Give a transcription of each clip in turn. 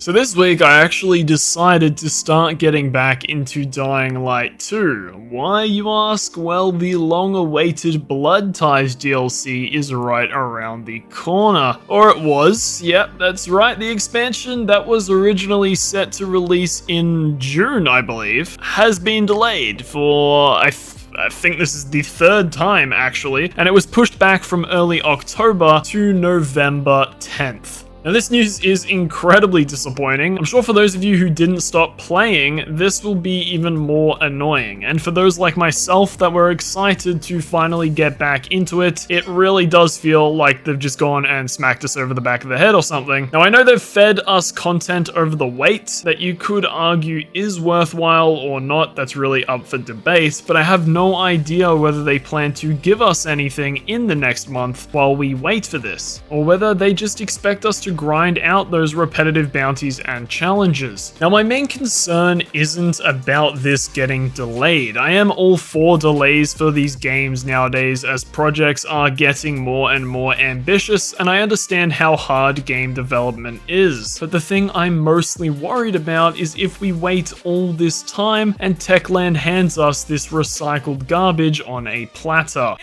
So this week I actually decided to start getting back into Dying Light 2. Why, you ask? Well, the long-awaited Blood Ties DLC is right around the corner. Or it was. Yep, that's right, the expansion that was originally set to release in June, I believe, has been delayed for, I think this is the third time, actually, and it was pushed back from early October to November 10th. Now this news is incredibly disappointing. I'm sure for those of you who didn't stop playing, this will be even more annoying. And for those like myself that were excited to finally get back into it, it really does feel like they've just gone and smacked us over the back of the head or something. Now I know they've fed us content over the wait that you could argue is worthwhile or not, that's really up for debate, but I have no idea whether they plan to give us anything in the next month while we wait for this, or whether they just expect us to grind out those repetitive bounties and challenges. Now my main concern isn't about this getting delayed. I am all for delays for these games nowadays as projects are getting more and more ambitious, and I understand how hard game development is. But the thing I'm mostly worried about is if we wait all this time and Techland hands us this recycled garbage on a platter.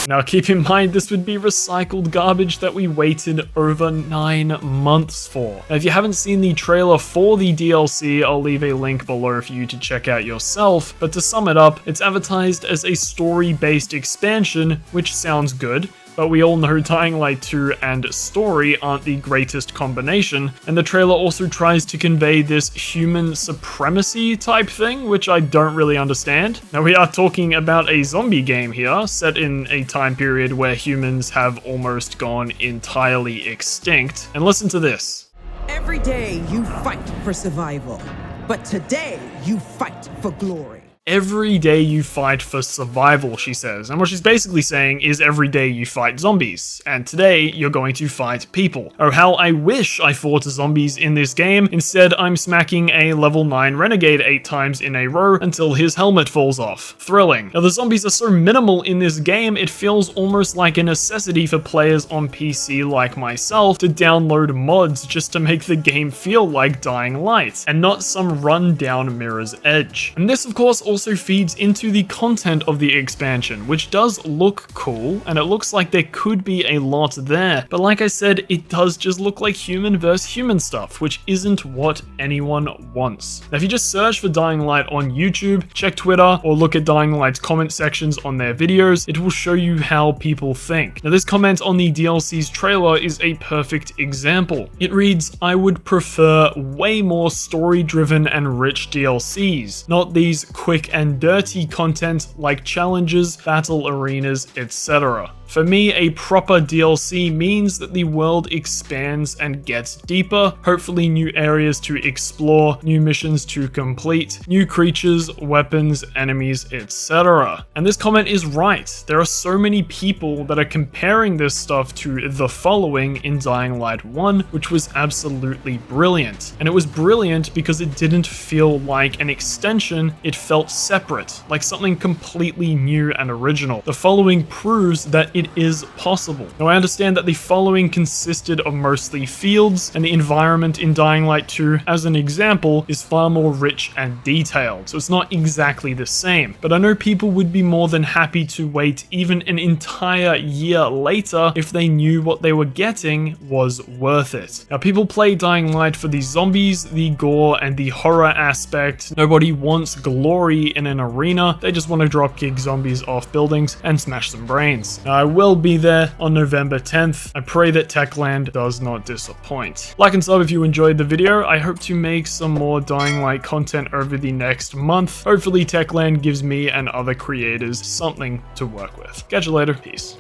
Now keep in mind, this would be recycled garbage that we waited over 9 months for. Now if you haven't seen the trailer for the DLC, I'll leave a link below for you to check out yourself, but to sum it up, it's advertised as a story-based expansion, which sounds good. But we all know Dying Light 2 and story aren't the greatest combination, and the trailer also tries to convey this human supremacy type thing, which I don't really understand. Now we are talking about a zombie game here, set in a time period where humans have almost gone entirely extinct. And listen to this. Every day you fight for survival, but today you fight for glory. Every day you fight for survival, she says. And what she's basically saying is every day you fight zombies. And today you're going to fight people. Oh, how I wish I fought zombies in this game. Instead, I'm smacking a level 9 renegade 8 times in a row until his helmet falls off. Thrilling. Now the zombies are so minimal in this game, it feels almost like a necessity for players on PC like myself to download mods just to make the game feel like Dying Light, and not some run-down Mirror's Edge. And this, of course, also feeds into the content of the expansion, which does look cool, and it looks like there could be a lot there. But like I said, it does just look like human versus human stuff, which isn't what anyone wants. Now, if you just search for Dying Light on YouTube, check Twitter, or look at Dying Light's comment sections on their videos, it will show you how people think. Now, this comment on the DLC's trailer is a perfect example. It reads, "I would prefer way more story-driven and rich DLCs, not these quick and dirty content like challenges, battle arenas, etc. For me, a proper DLC means that the world expands and gets deeper, hopefully new areas to explore, new missions to complete, new creatures, weapons, enemies, etc." And this comment is right. There are so many people that are comparing this stuff to the following in Dying Light 1, which was absolutely brilliant. And it was brilliant because it didn't feel like an extension, it felt separate, like something completely new and original. The following proves that it is possible. Now I understand that the following consisted of mostly fields, and the environment in Dying Light 2, as an example, is far more rich and detailed, so it's not exactly the same. But I know people would be more than happy to wait even an entire year later if they knew what they were getting was worth it. Now people play Dying Light for the zombies, the gore, and the horror aspect. Nobody wants glory in an arena, they just want to dropkick zombies off buildings and smash some brains. Now, I will be there on November 10th. I pray that Techland does not disappoint. Like and sub if you enjoyed the video. I hope to make some more Dying Light content over the next month. Hopefully Techland gives me and other creators something to work with. Catch you later. Peace.